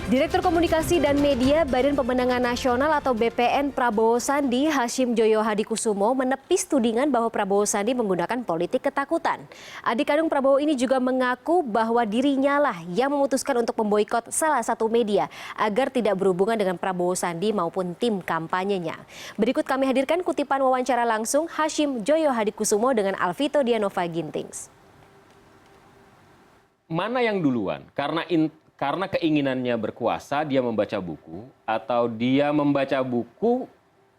Direktur Komunikasi dan Media Badan Pemenangan Nasional atau BPN Prabowo Sandi, Hashim Joyo Hadikusumo, menepis tudingan bahwa Prabowo Sandi menggunakan politik ketakutan. Adik kandung Prabowo ini juga mengaku bahwa dirinya lah yang memutuskan untuk memboikot salah satu media agar tidak berhubungan dengan Prabowo Sandi maupun tim kampanyenya. Berikut kami hadirkan kutipan wawancara langsung Hashim Joyo Hadikusumo dengan Alvito Dianova Gintings. Mana yang duluan? Karena keinginannya berkuasa, dia membaca buku, atau dia membaca buku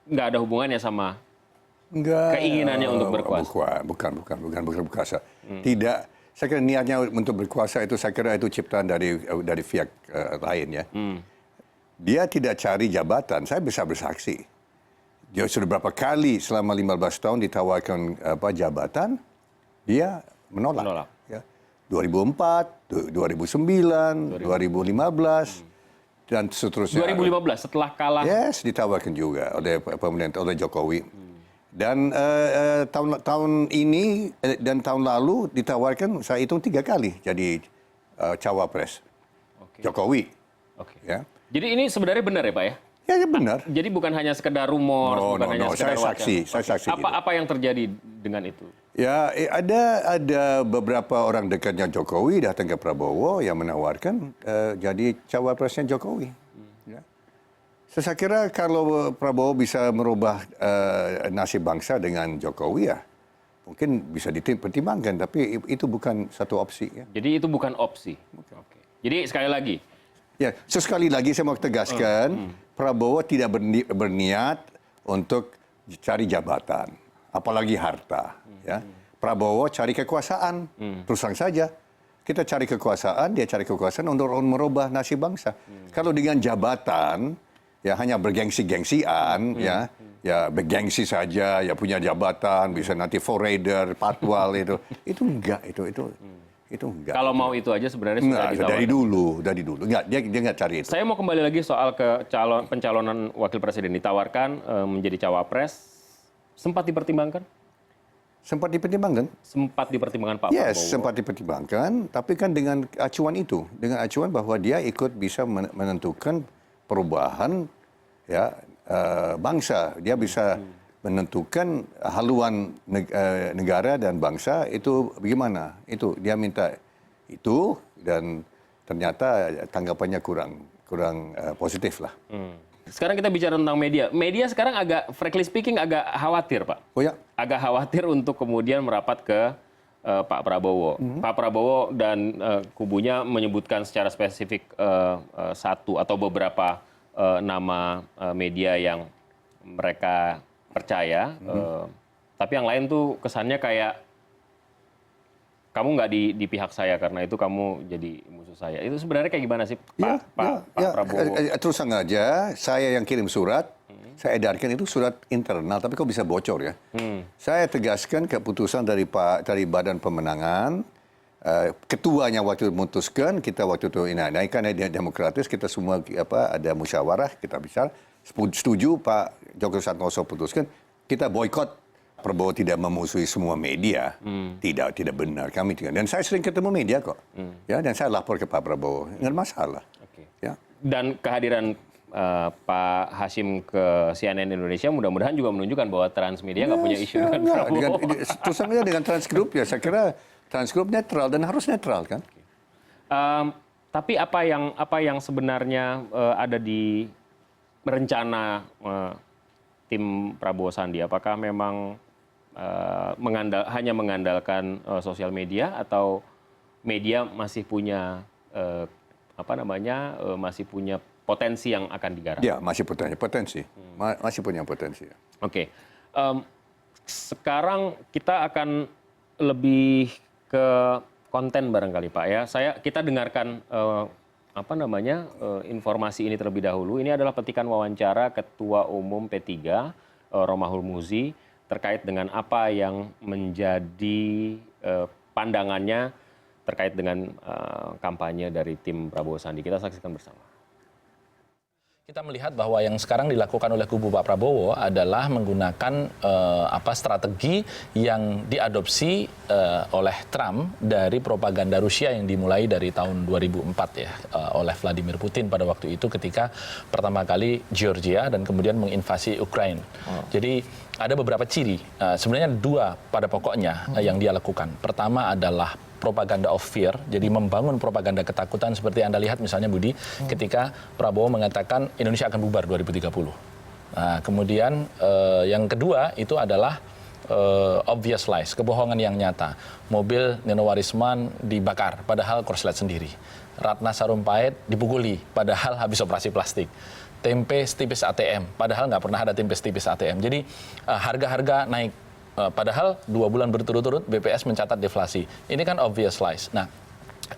nggak ada hubungannya sama keinginannya untuk berkuasa? Bukan berkuasa. Tidak, saya kira niatnya untuk berkuasa itu, saya kira itu ciptaan dari pihak lain ya. Dia tidak cari jabatan, saya bisa bersaksi. Dia sudah berapa kali selama 15 tahun ditawarkan jabatan, dia menolak. Ya. 2004, 2009, 2015, dan seterusnya. 2015 setelah kalah? Yes, ditawarkan juga oleh pemerintah, oleh Jokowi. Dan tahun ini dan tahun lalu ditawarkan, saya hitung 3 kali jadi cawapres Jokowi. Ya. Jadi ini sebenarnya benar ya Pak ya? Ya benar. Jadi bukan hanya sekedar rumor, bukan hanya sekedar saya saksi. Apa yang terjadi dengan itu? Ya, ada beberapa orang dekatnya Jokowi datang ke Prabowo yang menawarkan jadi cawapresnya Jokowi. Ya. Saya kira kalau Prabowo bisa merubah nasib bangsa dengan Jokowi ya, mungkin bisa dipertimbangkan, tapi itu bukan satu opsi. Ya. Jadi itu bukan opsi. Oke. Jadi sekali lagi. Ya, sekali lagi saya mau tegaskan, Prabowo tidak berniat untuk cari jabatan, apalagi harta. Ya. Prabowo cari kekuasaan, terus terang saja. Kita cari kekuasaan, dia cari kekuasaan untuk merubah nasib bangsa. Kalau dengan jabatan, ya hanya bergengsi-gengsian, ya bergengsi saja, ya punya jabatan, bisa nanti forrader, patwal itu enggak, itu enggak. Kalau mau itu aja sebenarnya sudah ditawarkan. Dari dulu. Enggak, dia enggak cari itu. Saya mau kembali lagi soal pencalonan wakil presiden, ditawarkan menjadi cawapres, sempat dipertimbangkan? Sempat dipertimbangkan? Sempat dipertimbangkan Pak Prabowo? Yes, sempat dipertimbangkan, tapi kan dengan acuan itu, dengan acuan bahwa dia ikut bisa menentukan perubahan ya bangsa, dia bisa menentukan haluan negara dan bangsa itu bagaimana. Itu dia minta itu, dan ternyata tanggapannya kurang positif lah. Sekarang kita bicara tentang media. Media sekarang agak, frankly speaking, agak khawatir, Pak. Oh ya? Agak khawatir untuk kemudian merapat ke Pak Prabowo. Pak Prabowo dan kubunya menyebutkan secara spesifik satu atau beberapa nama media yang mereka percaya. Tapi yang lain tuh kesannya kayak kamu nggak di pihak saya karena itu kamu jadi musuh saya. Itu sebenarnya kayak gimana sih Pak Prabowo? Terus aja, saya yang kirim surat, saya edarkan itu surat internal, tapi kok bisa bocor ya? Saya tegaskan keputusan dari Badan Pemenangan, ketuanya waktu memutuskan, kita waktu itu naikkan demokratis, kita semua ada musyawarah, kita bisa setuju Pak Joko Santoso putuskan, kita boikot. Prabowo tidak memusuhi semua media, tidak benar. Kami tidak. Dan saya sering ketemu media kok, ya. Dan saya lapor ke Pak Prabowo, nggak masalah. Ya. Dan kehadiran Pak Hashim ke CNN Indonesia mudah-mudahan juga menunjukkan bahwa Transmedia nggak punya isu dengan Prabowo. Terus saja dengan Transgroup ya, saya kira Transgroup netral dan harus netral kan. Tapi apa yang sebenarnya ada di rencana tim Prabowo Sandi? Apakah memang hanya mengandalkan sosial media, atau media masih punya masih punya potensi yang akan digarap? Ya, masih potensi. Masih punya potensi. Oke. Sekarang kita akan lebih ke konten barangkali Pak ya. Kita dengarkan informasi ini terlebih dahulu. Ini adalah petikan wawancara Ketua Umum P3 Romahur Muzi terkait dengan apa yang menjadi pandangannya terkait dengan kampanye dari tim Prabowo Sandi. Kita saksikan bersama. Kita melihat bahwa yang sekarang dilakukan oleh kubu Pak Prabowo adalah menggunakan strategi yang diadopsi oleh Trump dari propaganda Rusia yang dimulai dari tahun 2004 ya oleh Vladimir Putin pada waktu itu ketika pertama kali Georgia dan kemudian menginvasi Ukraina. Jadi ada beberapa ciri, sebenarnya dua pada pokoknya yang dia lakukan. Pertama adalah propaganda of fear, jadi membangun propaganda ketakutan seperti Anda lihat misalnya Budi, ketika Prabowo mengatakan Indonesia akan bubar 2030. Nah, kemudian yang kedua itu adalah obvious lies, kebohongan yang nyata. Mobil Nino Warisman dibakar, padahal korslet sendiri. Ratna Sarumpait dipukuli, padahal habis operasi plastik. Tempe setipis ATM, padahal nggak pernah ada tempe setipis ATM. Jadi harga-harga naik. Padahal 2 bulan berturut-turut BPS mencatat deflasi. Ini kan obvious lies. Nah,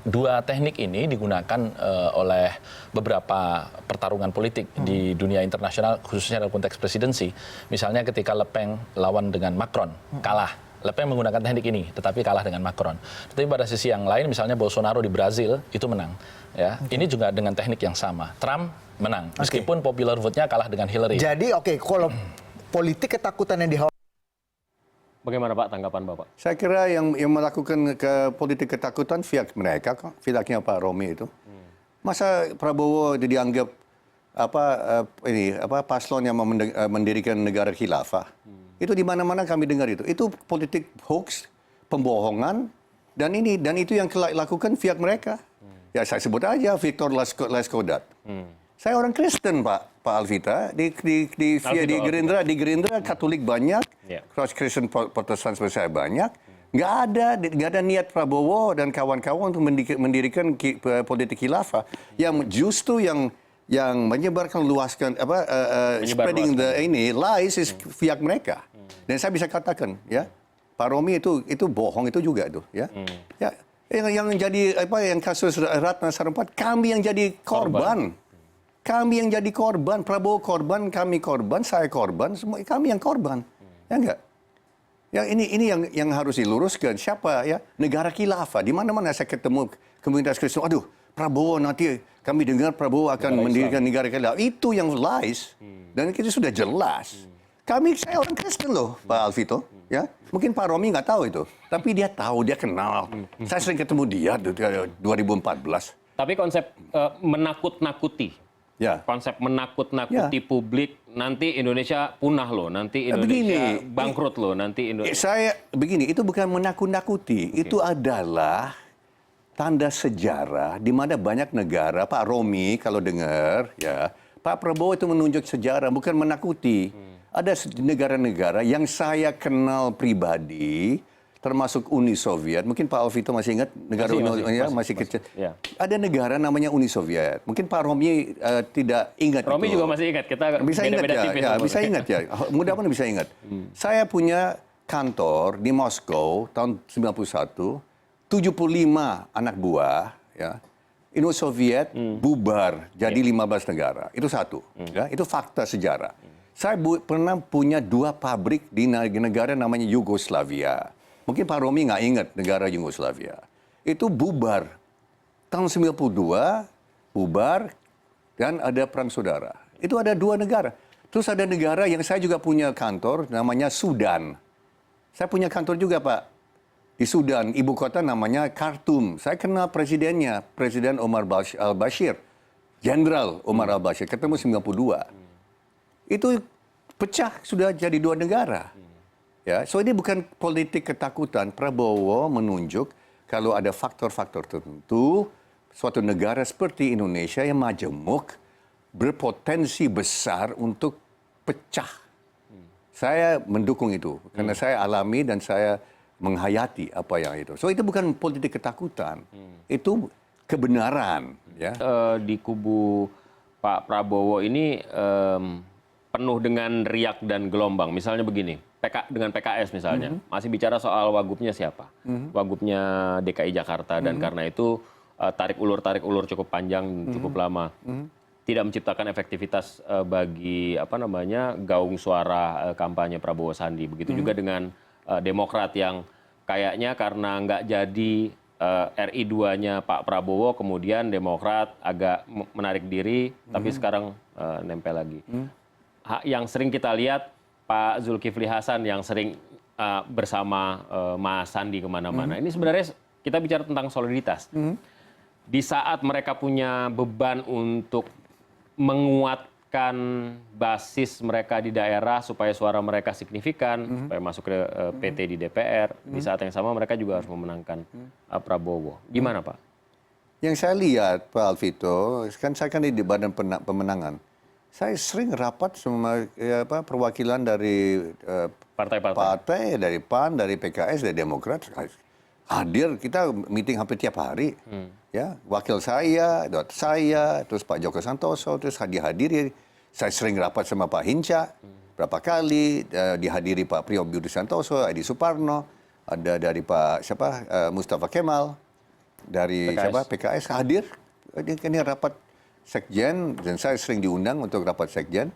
dua teknik ini digunakan oleh beberapa pertarungan politik di dunia internasional, khususnya dalam konteks presidensi. Misalnya ketika Le Pen lawan dengan Macron, kalah. Le Pen menggunakan teknik ini, tetapi kalah dengan Macron. Tetapi pada sisi yang lain, misalnya Bolsonaro di Brazil, itu menang. Ya, ini juga dengan teknik yang sama. Trump menang, meskipun popular vote-nya kalah dengan Hillary. Jadi kalau politik ketakutan yang Bagaimana Pak tanggapan Bapak? Saya kira yang melakukan politik ketakutan pihak mereka kok, pihaknya Pak Romi itu. Masa Prabowo dianggap paslon yang mendirikan negara khilafah. Itu di mana-mana kami dengar itu. Itu politik hoax, pembohongan dan itu yang lakukan pihak mereka. Ya saya sebut aja Victor Laiskodat. Saya orang Kristen Pak Alvita di Gerindra Katolik banyak, Cross Christian Protestan seperti saya banyak. Nggak ada niat Prabowo dan kawan-kawan untuk mendirikan politik khilafah yang justru yang menyebarkan spreading lies is pihak mereka. Dan saya bisa katakan ya Pak Romi itu bohong itu juga tuh ya. Ya yang jadi yang kasus Ratna Sarumpait kami yang jadi korban. Kami yang jadi korban, Prabowo korban, kami korban, saya korban, semua kami yang korban. Ya enggak? Ya ini yang harus diluruskan. Siapa ya? Negara khilafah. Di mana-mana saya ketemu komunitas Kristen, aduh, Prabowo nanti kami dengar Prabowo akan mendirikan negara khilafah. Itu yang lies. Dan itu sudah jelas. Saya orang Kristen loh, Pak Alvito. Ya, mungkin Pak Romi nggak tahu itu, tapi dia tahu, dia kenal. Saya sering ketemu dia 2014. Tapi konsep menakut-nakuti. Ya. Konsep menakut-nakuti publik, nanti Indonesia punah loh, nanti Indonesia bangkrut loh, nanti Indonesia. Itu bukan menakut-nakuti, itu adalah tanda sejarah di mana banyak negara, Pak Romi kalau dengar, ya, Pak Prabowo itu menunjuk sejarah, bukan menakuti. Ada negara-negara yang saya kenal pribadi, termasuk Uni Soviet. Mungkin Pak Alvito masih ingat negara masih kecil. Ya. Ada negara namanya Uni Soviet. Mungkin Pak Romi tidak ingat. Romi juga masih ingat. Kita bisa ingat ya. Bisa ingat ya. Mudah-mudahan bisa ingat. Saya punya kantor di Moskow tahun 91, 75 anak buah. Ya. Uni Soviet bubar jadi 15 negara. Itu satu. Ya. Itu fakta sejarah. Saya pernah punya 2 pabrik di negara namanya Yugoslavia. Mungkin Pak Romi nggak ingat negara Yugoslavia. Itu bubar. Tahun 92, bubar, dan ada perang saudara. Itu ada 2 negara. Terus ada negara yang saya juga punya kantor, namanya Sudan. Saya punya kantor juga, Pak. Di Sudan, ibu kota namanya Khartoum. Saya kenal presidennya, Presiden Omar al-Bashir. Jenderal Omar al-Bashir, ketemu 92. Itu pecah, sudah jadi 2 negara. Ya, so ini bukan politik ketakutan. Prabowo menunjuk kalau ada faktor-faktor tertentu, suatu negara seperti Indonesia yang majemuk berpotensi besar untuk pecah. Saya mendukung itu karena saya alami dan saya menghayati apa yang itu. So itu bukan politik ketakutan, itu kebenaran. Ya. Di kubu Pak Prabowo ini penuh dengan riak dan gelombang. Misalnya begini. Dengan PKS misalnya, masih bicara soal wagubnya siapa? Wagubnya DKI Jakarta, dan karena itu tarik ulur cukup panjang, cukup lama. Tidak menciptakan efektivitas bagi gaung suara kampanye Prabowo Sandi. Begitu juga dengan Demokrat yang kayaknya karena nggak jadi RI 2-nya Pak Prabowo, kemudian Demokrat agak menarik diri, tapi sekarang nempel lagi. Yang sering kita lihat Pak Zulkifli Hasan yang sering bersama Mas Sandi kemana-mana. Ini sebenarnya kita bicara tentang soliditas. Di saat mereka punya beban untuk menguatkan basis mereka di daerah supaya suara mereka signifikan, supaya masuk ke PT di DPR, di saat yang sama mereka juga harus memenangkan Prabowo. Gimana Pak? Yang saya lihat Pak Alvito, saya kan di Badan Pemenangan. Saya sering rapat sama perwakilan dari partai, dari PAN, dari PKS, dari Demokrat. Hadir, kita meeting hampir tiap hari. Ya, wakil saya, terus Pak Joko Santoso, terus hadir. Saya sering rapat sama Pak Hinca berapa kali, dihadiri Pak Priyo Budi Santoso, Edi Suparno, ada dari Pak Mustafa Kemal, dari PKS hadir. Ini rapat sekjen, dan saya sering diundang untuk rapat sekjen.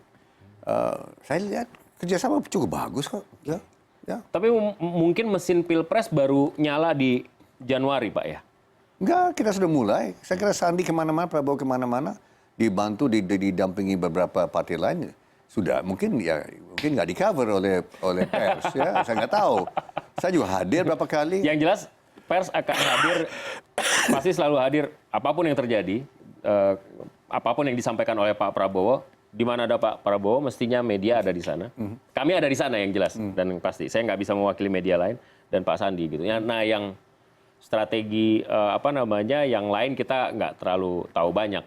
Saya lihat kerjasama cukup bagus kok. Ya. Tapi mungkin mesin Pilpres baru nyala di Januari Pak ya? Enggak, kita sudah mulai. Saya kira Sandi kemana-mana, Prabowo kemana-mana, dibantu, didampingi beberapa partai lain. Sudah, mungkin nggak di cover oleh pers. Ya, saya nggak tahu. Saya juga hadir berapa kali. Yang jelas pers akan hadir, pasti selalu hadir apapun yang terjadi, apapun yang disampaikan oleh Pak Prabowo. Di mana ada Pak Prabowo, mestinya media ada di sana. Kami ada di sana yang jelas dan pasti. Saya nggak bisa mewakili media lain dan Pak Sandi gitu. Nah, yang strategi yang lain kita nggak terlalu tahu banyak.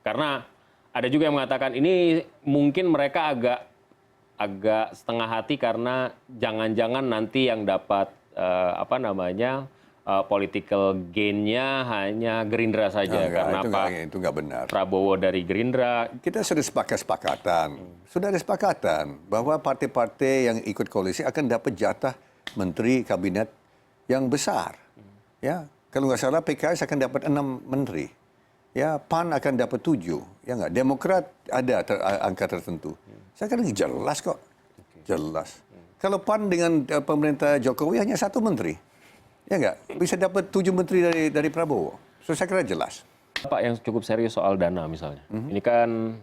Karena ada juga yang mengatakan ini mungkin mereka agak setengah hati karena jangan-jangan nanti yang dapat political gain-nya hanya Gerindra saja. Karena itu nggak benar. Prabowo dari Gerindra. Kita sudah sudah ada sepakatan bahwa partai-partai yang ikut koalisi akan dapat jatah menteri kabinet yang besar. Ya, kalau nggak salah PKS akan dapat 6 menteri. Ya, PAN akan dapat 7. Ya nggak, Demokrat ada angka tertentu. Saya kira jelas kok. Jelas. Kalau PAN dengan pemerintah Jokowi hanya 1 menteri. Ya nggak, bisa dapat 7 menteri dari Prabowo. So, saya kira jelas. Pak, yang cukup serius soal dana misalnya. Ini kan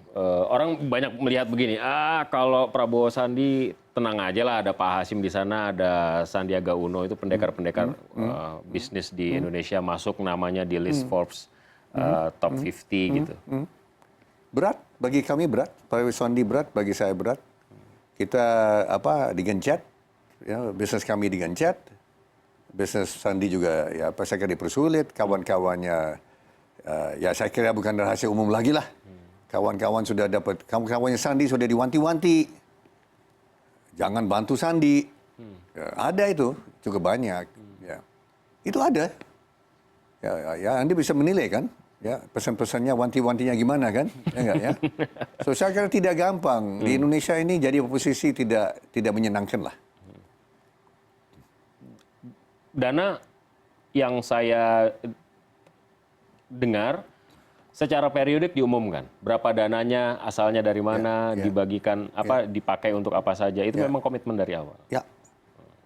orang banyak melihat begini, kalau Prabowo Sandi tenang aja lah, ada Pak Hasim di sana, ada Sandiaga Uno, itu pendekar-pendekar bisnis di Indonesia masuk namanya di list Forbes top 50 gitu. Berat, bagi kami berat, Pak Sandi berat, bagi saya berat. Kita digencet, ya, bisnis kami digencet, bisnis Sandi juga ya saya kira dipersulit, kawan-kawannya ya saya kira bukan rahasia umum lagi lah. Kawan-kawan sudah dapat, kawan-kawannya Sandi sudah diwanti-wanti. Jangan bantu Sandi. Ya, ada itu, cukup banyak. Ya. Itu ada. Ya, Anda bisa menilai kan? Ya, pesan-pesannya, wanti-wantinya gimana kan? Ya enggak ya? So saya kira tidak gampang. Di Indonesia ini jadi oposisi tidak menyenangkan lah. Dana yang saya dengar secara periodik diumumkan berapa dananya, asalnya dari mana, dibagikan dipakai untuk apa saja, itu memang komitmen dari awal. Ya.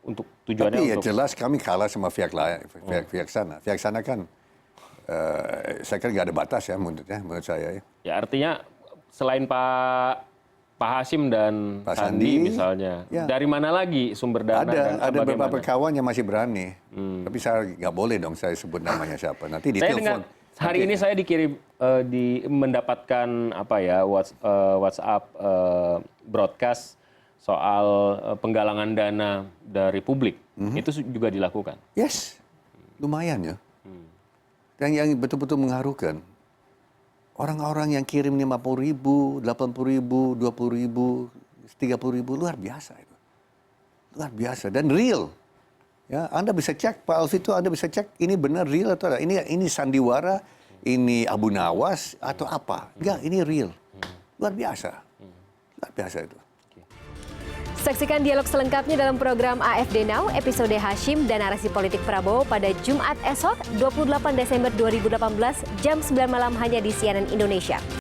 Untuk tujuannya. Tapi ya jelas kami kalah sama pihak lain, pihak sana. Pihak sana kan saya kira nggak ada batas ya menurut saya. Ya artinya selain Pak Hasim dan Pak Sandi misalnya, dari mana lagi sumber dana? Ada beberapa kawan yang masih berani, tapi saya nggak boleh dong saya sebut namanya siapa. Nanti ditelepon. Hari ini saya dikirim mendapatkan WhatsApp broadcast soal penggalangan dana dari publik. Itu juga dilakukan. Yes, lumayan ya. Dan yang betul-betul mengharukan, orang-orang yang kirim 50.000, 80.000, 20.000, 30.000, luar biasa itu. Luar biasa dan real. Ya, Anda bisa cek, Pak Alvito, Anda bisa cek ini benar real atau tidak. Ini sandiwara, ini Abu Nawas atau apa? Enggak, ini real. Luar biasa. Luar biasa itu. Saksikan dialog selengkapnya dalam program AFD Now, episode Hasyim dan narasi politik Prabowo pada Jumat esok, 28 Desember 2018, jam 9 malam hanya di CNN Indonesia.